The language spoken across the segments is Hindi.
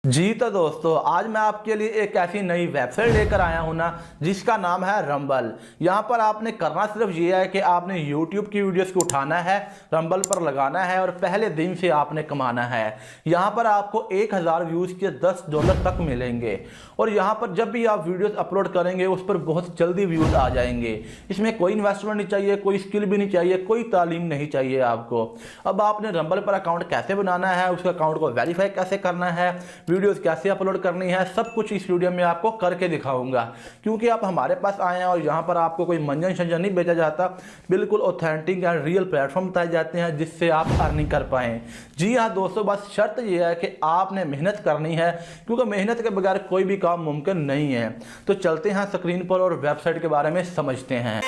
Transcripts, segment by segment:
जी तो दोस्तों, आज मैं आपके लिए एक ऐसी नई वेबसाइट लेकर आया हूं ना, जिसका नाम है रंबल। यहां पर आपने करना सिर्फ ये है कि आपने YouTube की वीडियोस को उठाना है, रंबल पर लगाना है और पहले दिन से आपने कमाना है। यहां पर आपको 1000 व्यूज़ के $10 तक मिलेंगे और यहां पर जब भी आप वीडियोस अपलोड करेंगे उस पर बहुत जल्दी व्यूज़ आ जाएंगे। इसमें कोई इन्वेस्टमेंट नहीं चाहिए, कोई स्किल भी नहीं चाहिए, कोई तालीम नहीं चाहिए आपको। अब आपने रंबल पर अकाउंट कैसे बनाना है, उसके अकाउंट को वेरीफाई कैसे करना है, वीडियोस कैसे अपलोड करनी है, सब कुछ इस वीडियो में आपको करके दिखाऊंगा। क्योंकि आप हमारे पास आए हैं और यहाँ पर आपको कोई मंजन शंजन नहीं बेचा जाता, बिल्कुल ऑथेंटिक एंड रियल प्लेटफॉर्म बताए जाते हैं जिससे आप अर्निंग कर पाएँ। जी हाँ दोस्तों, बस शर्त यह है कि आपने मेहनत करनी है, क्योंकि मेहनत के बगैर कोई भी काम मुमकिन नहीं है। तो चलते हैं स्क्रीन पर और वेबसाइट के बारे में समझते हैं।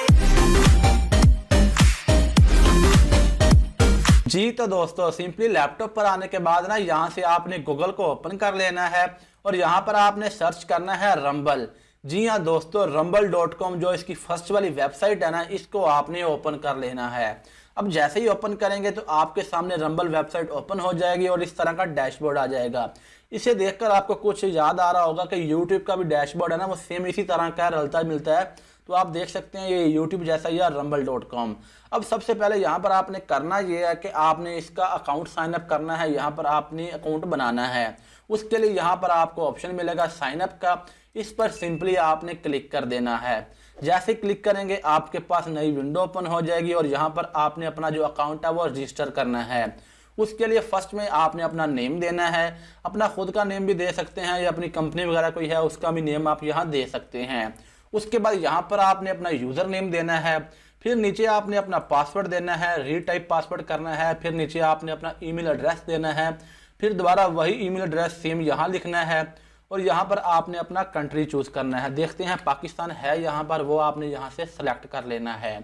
जी तो दोस्तों, सिंपली लैपटॉप पर आने के बाद ना यहाँ से आपने गूगल को ओपन कर लेना है और यहाँ पर आपने सर्च करना है रंबल। जी हाँ दोस्तों, rumble.com जो इसकी फर्स्ट वाली वेबसाइट है ना, इसको आपने ओपन कर लेना है। अब जैसे ही ओपन करेंगे तो आपके सामने रंबल वेबसाइट ओपन हो जाएगी और इस तरह का डैशबोर्ड आ जाएगा। इसे देखकर आपको कुछ याद आ रहा होगा कि यूट्यूब का भी डैशबोर्ड है ना, वो सेम इसी तरह का रलता मिलता है। तो आप देख सकते हैं ये यूट्यूब जैसा ही है rumble.com। अब सबसे पहले यहाँ पर आपने करना ये है कि आपने इसका अकाउंट साइन अप करना है। यहाँ पर आपने अकाउंट बनाना है। उसके लिए यहाँ पर आपको ऑप्शन मिलेगा साइन अप का, इस पर सिंपली आपने क्लिक कर देना है। जैसे क्लिक करेंगे आपके पास नई विंडो ओपन हो जाएगी और यहाँ पर आपने अपना जो अकाउंट है वो रजिस्टर करना है। उसके लिए फर्स्ट में आपने अपना नेम देना है, अपना खुद का नेम भी दे सकते हैं या अपनी कंपनी वगैरह कोई है उसका भी नेम आप यहाँ दे सकते हैं। उसके बाद यहाँ पर आपने अपना यूज़र नेम देना है, फिर नीचे आपने अपना पासवर्ड देना है, रीटाइप पासवर्ड करना है, फिर नीचे आपने अपना ईमेल एड्रेस देना है, फिर दोबारा वही ईमेल एड्रेस सेम यहाँ लिखना है और यहाँ पर आपने अपना कंट्री चूज़ करना है। देखते हैं पाकिस्तान है यहाँ पर, वो आपने यहाँ से सेलेक्ट कर लेना है।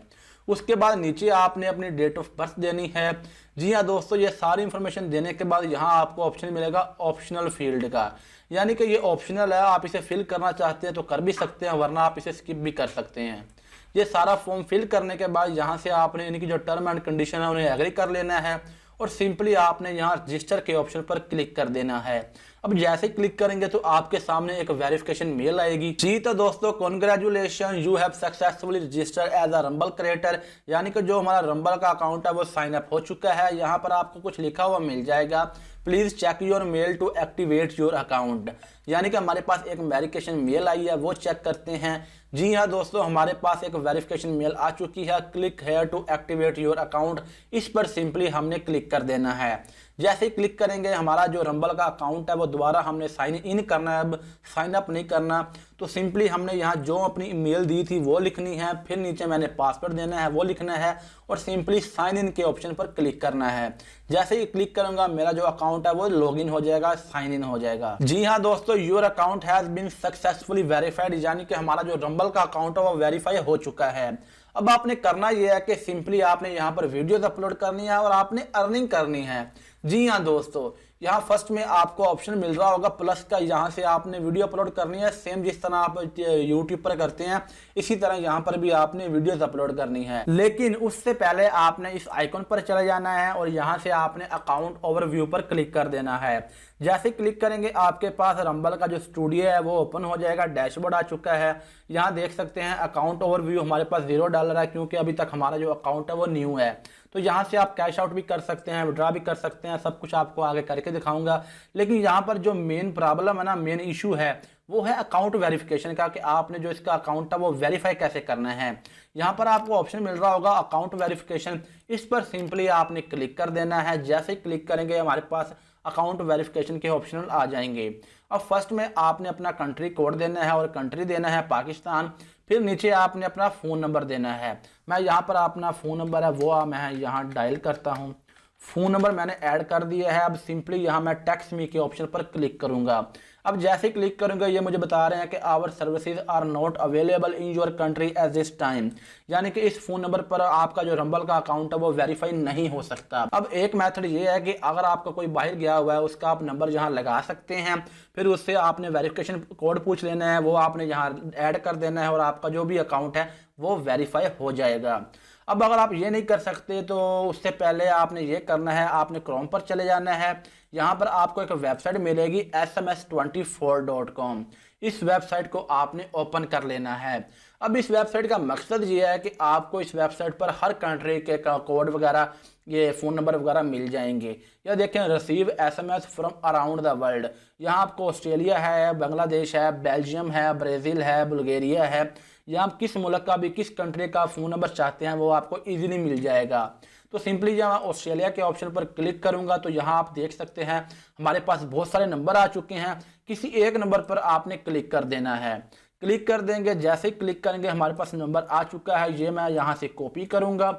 उसके बाद नीचे आपने अपनी डेट ऑफ बर्थ देनी है। जी हाँ दोस्तों, ये सारी इंफॉर्मेशन देने के बाद यहाँ आपको ऑप्शन मिलेगा ऑप्शनल फील्ड का, यानी कि ये ऑप्शनल है। आप इसे फिल करना चाहते हैं तो कर भी सकते हैं, वरना आप इसे स्किप भी कर सकते हैं। ये सारा फॉर्म फिल करने के बाद यहाँ से आपने इनकी जो टर्म एंड कंडीशन है उन्हें एग्री कर लेना है और सिंपली आपने यहाँ रजिस्टर के ऑप्शन पर क्लिक कर देना है। अब जैसे क्लिक करेंगे तो आपके सामने एक वेरिफिकेशन मेल आएगी। जी तो दोस्तों, congratulation, you have successfully registered as a Rumble creator, यानी कि जो हमारा रंबल का अकाउंट है वो साइन अप हो चुका है। यहाँ पर आपको कुछ लिखा हुआ मिल जाएगा, please check your mail to activate your account, यानी कि हमारे पास एक वेरिफिकेशन मेल आई है, वो चेक करते हैं। जी हाँ दोस्तों, हमारे पास एक वेरिफिकेशन मेल आ चुकी है, click here to activate your account, इस पर सिंपली हमने क्लिक कर देना है। जैसे ही क्लिक करेंगे हमारा जो रंबल का अकाउंट है वो दोबारा हमने साइन इन करना है, अब साइन अप नहीं करना। तो सिंपली हमने यहाँ जो अपनी ईमेल दी थी वो लिखनी है, फिर नीचे मैंने पासवर्ड देना है वो लिखना है और सिंपली साइन इन के ऑप्शन पर क्लिक करना है। जैसे ही क्लिक करूंगा मेरा जो अकाउंट है वो लॉगिन हो जाएगा, साइन इन हो जाएगा। जी हाँ दोस्तों, your account has been successfully verified, यानी कि हमारा जो रंबल का अकाउंट है वो वेरीफाई हो चुका है। अब आपने करना यह है कि सिंपली आपने यहाँ पर वीडियोस अपलोड करनी है और आपने अर्निंग करनी है। जी हाँ दोस्तों, यहाँ फर्स्ट में आपको ऑप्शन मिल रहा होगा प्लस का, यहाँ से आपने वीडियो अपलोड करनी है। सेम जिस तरह आप यूट्यूब पर करते हैं इसी तरह यहाँ पर भी आपने वीडियोस अपलोड करनी है, लेकिन उससे पहले आपने इस आइकॉन पर चले जाना है और यहाँ से आपने अकाउंट ओवरव्यू पर क्लिक कर देना है। जैसे क्लिक करेंगे आपके पास रंबल का जो स्टूडियो है वो ओपन हो जाएगा, डैशबोर्ड आ चुका है। यहाँ देख सकते हैं अकाउंट ओवरव्यू हमारे पास $0 है, क्योंकि अभी तक हमारा जो अकाउंट है वो न्यू है। तो यहाँ से आप कैश आउट भी कर सकते हैं, विड्रॉ भी कर सकते हैं, सब कुछ आपको आगे करके दिखाऊंगा। लेकिन यहाँ पर जो मेन प्रॉब्लम है ना, मेन इशू है वो है अकाउंट वेरिफिकेशन का, कि आपने जो इसका अकाउंट है वो वेरीफाई कैसे करना है। यहाँ पर आपको ऑप्शन मिल रहा होगा अकाउंट वेरिफिकेशन, इस पर सिंपली आपने क्लिक कर देना है। जैसे ही क्लिक करेंगे हमारे पास अकाउंट वेरिफिकेशन के ऑप्शनल आ जाएंगे। अब फर्स्ट में आपने अपना कंट्री कोड देना है और कंट्री देना है पाकिस्तान, फिर नीचे आपने अपना फ़ोन नंबर देना है। मैं यहाँ पर अपना फ़ोन नंबर है वो मैं यहाँ डायल करता हूँ, फ़ोन नंबर मैंने ऐड कर दिया है। अब सिंपली यहाँ मैं टेक्स्ट मी के ऑप्शन पर क्लिक करूँगा। अब जैसे क्लिक करूँगा ये मुझे बता रहे हैं कि our services are not available in your country at this time, यानी कि इस फ़ोन नंबर पर आपका जो रंबल का अकाउंट है वो वेरीफाई नहीं हो सकता। अब एक मेथड ये है कि अगर आपका कोई बाहर गया हुआ है उसका आप नंबर यहाँ लगा सकते हैं, फिर उससे आपने वेरिफिकेशन कोड पूछ लेना है, वो आपने यहाँ ऐड कर देना है और आपका जो भी अकाउंट है वो वेरीफाई हो जाएगा। अब अगर आप ये नहीं कर सकते तो उससे पहले आपने ये करना है, आपने क्रोम पर चले जाना है। यहाँ पर आपको एक वेबसाइट मिलेगी sms24.com। इस वेबसाइट को आपने ओपन कर लेना है। अब इस वेबसाइट का मकसद ये है कि आपको इस वेबसाइट पर हर कंट्री के कोड वगैरह, ये फ़ोन नंबर वगैरह मिल जाएंगे। या देखें receive SMS from around the world, यहाँ आपको ऑस्ट्रेलिया है, बांग्लादेश है, बेल्जियम है, ब्राज़ील है, बुल्गारिया है, या आप किस मुल्क का भी, किस कंट्री का फ़ोन नंबर चाहते हैं वो आपको ईजिली मिल जाएगा। तो सिंपली जब मैं ऑस्ट्रेलिया के ऑप्शन पर क्लिक करूंगा तो यहाँ आप देख सकते हैं हमारे पास बहुत सारे नंबर आ चुके हैं। किसी एक नंबर पर आपने क्लिक कर देना है। क्लिक कर देंगे, जैसे ही क्लिक करेंगे हमारे पास नंबर आ चुका है। ये मैं यहाँ से कॉपी करूँगा,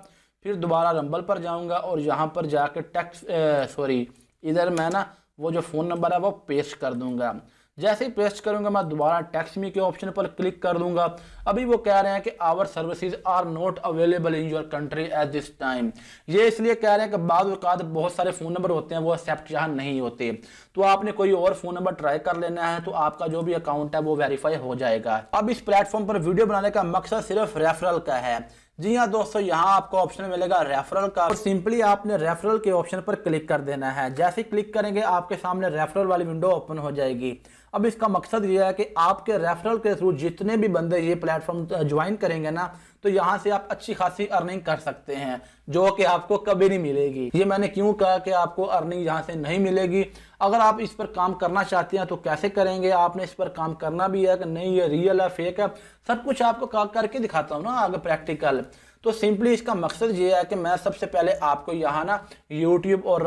फिर दोबारा रंबल पर जाऊँगा और यहाँ पर जाकर इधर मैं ना वो जो फ़ोन नंबर है वो पेस्ट कर दूँगा। जैसे ही पेस्ट करूंगा मैं दोबारा टेक्स्ट मी के ऑप्शन पर क्लिक कर दूंगा। अभी वो कह रहे हैं कि our services are not available in your country at this time. ये इसलिए कह रहे हैं कि बाद वक़्त बहुत सारे फ़ोन नंबर होते हैं वो एक्सेप्ट यहाँ नहीं होते, तो आपने कोई और फ़ोन नंबर ट्राई कर लेना है तो आपका जो भी अकाउंट है वो वेरीफाई हो जाएगा। अब इस प्लेटफॉर्म पर वीडियो बनाने का मकसद सिर्फ रेफरल का है। जी हाँ दोस्तों, यहाँ आपको ऑप्शन मिलेगा रेफरल का और सिंपली आपने रेफरल के ऑप्शन पर क्लिक कर देना है। जैसे ही क्लिक करेंगे आपके सामने रेफरल वाली विंडो ओपन हो जाएगी। अब इसका मकसद ये है कि आपके रेफरल के थ्रू जितने भी बंदे ये प्लेटफॉर्म ज्वाइन करेंगे ना, तो यहाँ से आप अच्छी खासी अर्निंग कर सकते हैं, जो कि आपको कभी नहीं मिलेगी। ये मैंने क्यों कहा कि आपको अर्निंग यहाँ से नहीं मिलेगी। अगर आप इस पर काम करना चाहते हैं तो कैसे करेंगे, आपने इस पर काम करना भी है कि नहीं, ये रियल है फेक है, सब कुछ आपको करके दिखाता हूँ ना आगे प्रैक्टिकल। तो सिंपली इसका मकसद ये है कि मैं सबसे पहले आपको यहाँ ना यूट्यूब और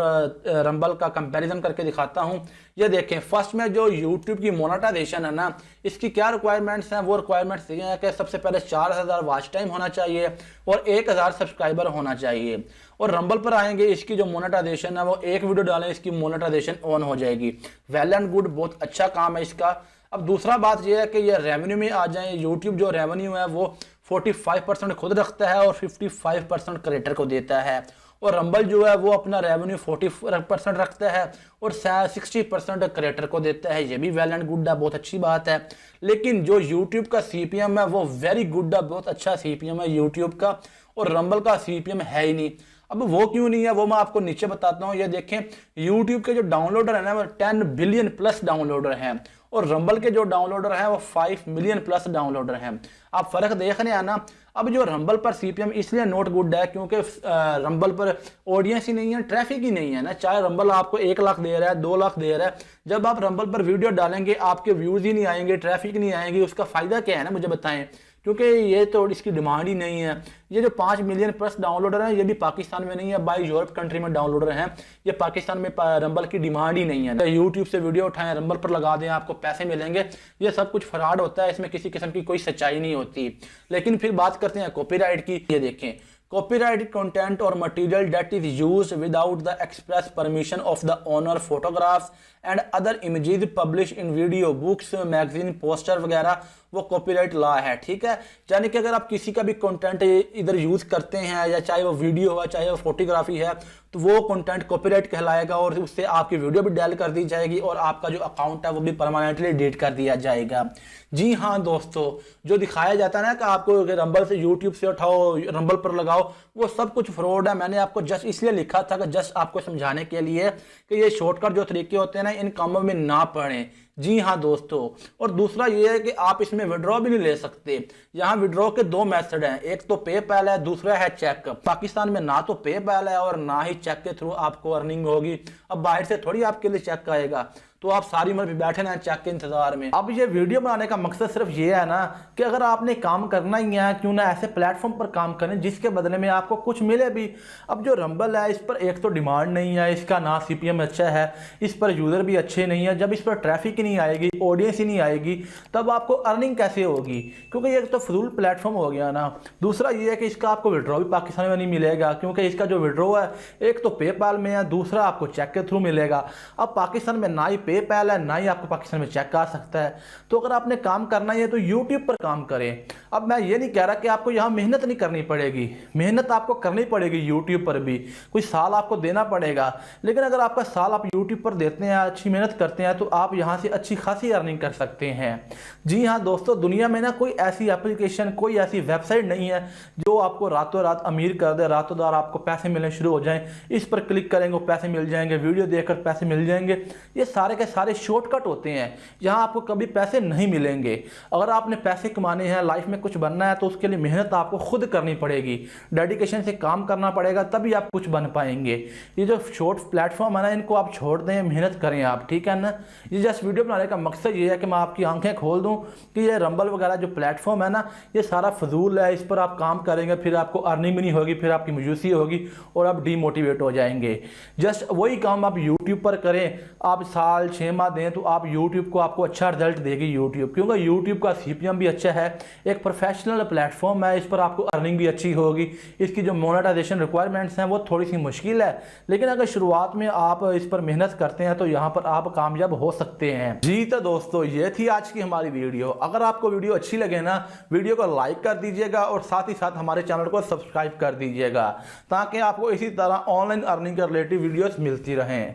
रंबल का कंपैरिजन करके दिखाता हूँ। ये देखें, फर्स्ट में जो यूट्यूब की मोनेटाइजेशन है ना, इसकी क्या रिक्वायरमेंट्स हैं। वो रिक्वायरमेंट्स ये हैं कि सबसे पहले 4000 वॉच टाइम होना चाहिए और 1000 सब्सक्राइबर होना चाहिए। और रंबल पर आएंगे, इसकी जो मोनेटाइजेशन है वो एक वीडियो डालें इसकी मोनेटाइजेशन ऑन हो जाएगी। वेल एंड गुड, बहुत अच्छा काम है इसका। अब दूसरा बात यह है कि ये रेवेन्यू में आ जाए। यूट्यूब जो रेवेन्यू है वो 45% खुद रखता है और 55% क्रिएटर को देता है। और रंबल जो है वो अपना रेवेन्यू 40% रखता है और 60% क्रिएटर को देता है। ये भी वेल एंड गुड है, बहुत अच्छी बात है। लेकिन जो यूट्यूब का CPM है वो वेरी गुड है, बहुत अच्छा CPM है यूट्यूब का, और रंबल का CPM है ही नहीं। अब वो क्यों नहीं है वो मैं आपको नीचे बताता हूँ। ये देखें, यूट्यूब के जो डाउनलोडर है ना वो 10 बिलियन प्लस डाउनलोडर हैं और रंबल के जो डाउनलोडर हैं वो 5 मिलियन प्लस डाउनलोडर हैं। आप फर्क देख रहे हैं ना। अब जो रंबल पर CPM इसलिए नॉट गुड है क्योंकि रंबल पर ऑडियंस ही नहीं है, ट्रैफिक ही नहीं है ना। चाहे रंबल आपको 1 लाख दे रहा है, 2 लाख दे रहा है, जब आप रंबल पर वीडियो डालेंगे आपके व्यूज ही नहीं आएंगे, ट्रैफिक नहीं आएंगे, उसका फायदा क्या है ना, मुझे बताएं। क्योंकि ये तो इसकी डिमांड ही नहीं है। ये जो 5 मिलियन प्लस डाउनलोडर हैं ये भी पाकिस्तान में नहीं है, बाई यूरोप कंट्री में डाउनलोडर हैं। ये पाकिस्तान में रंबल की डिमांड ही नहीं है। यूट्यूब से वीडियो उठाएं, रंबल पर लगा दें, आपको पैसे मिलेंगे। ये सब कुछ फ्रॉड होता है, इसमें किसी किस्म की कोई सच्चाई नहीं होती। लेकिन फिर बात करते हैं कॉपीराइट की। ये देखें, copyrighted content or material that is used without the express permission of the owner, photographs and other images published in video, books, magazine, poster वगैरह वो कॉपीराइट लॉ है। ठीक है, यानी कि अगर आप किसी का भी कंटेंट इधर यूज करते हैं, या चाहे वो वीडियो हो चाहे वो फोटोग्राफी है, तो वो कंटेंट कॉपीराइट कहलाएगा और उससे आपकी वीडियो भी डिलीट कर दी जाएगी और आपका जो अकाउंट है वो भी परमानेंटली डिलीट कर दिया जाएगा। जी हाँ दोस्तों, जो दिखाया जाता है ना कि आपको रंबल से, यूट्यूब से उठाओ, रंबल पर लगाओ, वो सब कुछ फ्रॉड है। मैंने आपको जस्ट इसलिए लिखा था कि जस्ट आपको समझाने के लिए कि ये शॉर्टकट जो तरीके होते हैं ना, इन कामों में ना पड़ें। जी हाँ दोस्तों, और दूसरा ये है कि आप इसमें विड्रॉ भी नहीं ले सकते। यहाँ विड्रॉ के 2 मेथड हैं, एक तो पेपैल है, दूसरा है चेक। पाकिस्तान में ना तो पेपैल है और ना ही चेक के थ्रू आपको अर्निंग होगी। अब बाहर से थोड़ी आपके लिए चेक आएगा, तो आप सारी उम्र भी बैठे ना चेक के इंतजार में। अब ये वीडियो बनाने का मकसद सिर्फ ये है ना कि अगर आपने काम करना ही है, क्यों ना ऐसे प्लेटफॉर्म पर काम करें जिसके बदले में आपको कुछ मिले भी। अब जो रंबल है इस पर एक तो डिमांड नहीं है, इसका ना CPM अच्छा है, इस पर यूज़र भी अच्छे नहीं है। जब इस पर ट्रैफिक ही नहीं आएगी, ऑडियंस ही नहीं आएगी, तब आपको अर्निंग कैसे होगी? क्योंकि ये तो फजूल प्लेटफॉर्म हो गया ना। दूसरा ये है कि इसका आपको विड्रॉ भी पाकिस्तान में नहीं मिलेगा, क्योंकि इसका जो विड्रॉ है एक तो पेपाल में है, दूसरा आपको चेक के थ्रू मिलेगा। अब पाकिस्तान में ना ही पेपैल है, ना ही आपको पाकिस्तान में चेक आ सकता है। तो अगर आपने काम करना ही है तो यूट्यूब पर काम करें। अब मैं ये नहीं कह रहा कि आपको यहाँ मेहनत नहीं करनी पड़ेगी, मेहनत आपको करनी पड़ेगी यूट्यूब पर भी, कोई साल आपको देना पड़ेगा। लेकिन अगर आपका साल आप यूट्यूब पर देते हैं, अच्छी मेहनत करते हैं, तो आप यहाँ से अच्छी खासी अर्निंग कर सकते हैं। जी हाँ दोस्तों, दुनिया में ना कोई ऐसी एप्लीकेशन, कोई ऐसी वेबसाइट नहीं है जो आपको रातों रात अमीर कर दे, रातों रात आपको पैसे मिलने शुरू हो जाएं। इस पर क्लिक करेंगे पैसे मिल जाएंगे, वीडियो देखकर पैसे मिल जाएंगे। ये सारे के सारे शॉर्टकट होते हैं, यहाँ आपको कभी पैसे नहीं मिलेंगे। अगर आपने पैसे कमाने हैं, लाइफ में कुछ बनना है, तो उसके लिए मेहनत आपको खुद करनी पड़ेगी, डेडिकेशन से काम करना पड़ेगा, तभी आप कुछ बन पाएंगे। ये जो शॉर्ट प्लेटफॉर्म है ना, इनको आप छोड़ दें, मेहनत करें आप, ठीक है ना। ये जस्ट वीडियो बनाने का मकसद ये है कि मैं आपकी आंखें खोल दूं कि ये रंबल वगैरह जो प्लेटफॉर्म है ना, ये सारा फजूल है। इस पर आप काम करेंगे, फिर आपको अर्निंग भी नहीं होगी, फिर आपकी मायूसी होगी और आप डीमोटिवेट हो जाएंगे। जस्ट वही काम आप यूट्यूब पर करें, आप साल 6 माह दें तो आप यूट्यूब को आपको अच्छा रिजल्ट देगी यूट्यूब, क्योंकि यूट्यूब का सीपीएम भी अच्छा है, एक प्रोफेशनल प्लेटफॉर्म है, इस पर आपको अर्निंग भी अच्छी होगी। इसकी जो मोनेटाइजेशन रिक्वायरमेंट्स हैं वो थोड़ी सी मुश्किल है, लेकिन अगर शुरुआत में आप इस पर मेहनत करते हैं तो यहाँ पर आप कामयाब हो सकते हैं। जी तो दोस्तों, ये थी आज की हमारी वीडियो। अगर आपको वीडियो अच्छी लगे ना, वीडियो को लाइक कर दीजिएगा और साथ ही साथ हमारे चैनल को सब्सक्राइब कर दीजिएगा, ताकि आपको इसी तरह ऑनलाइन अर्निंग के रिलेटेड वीडियोस मिलती रहें।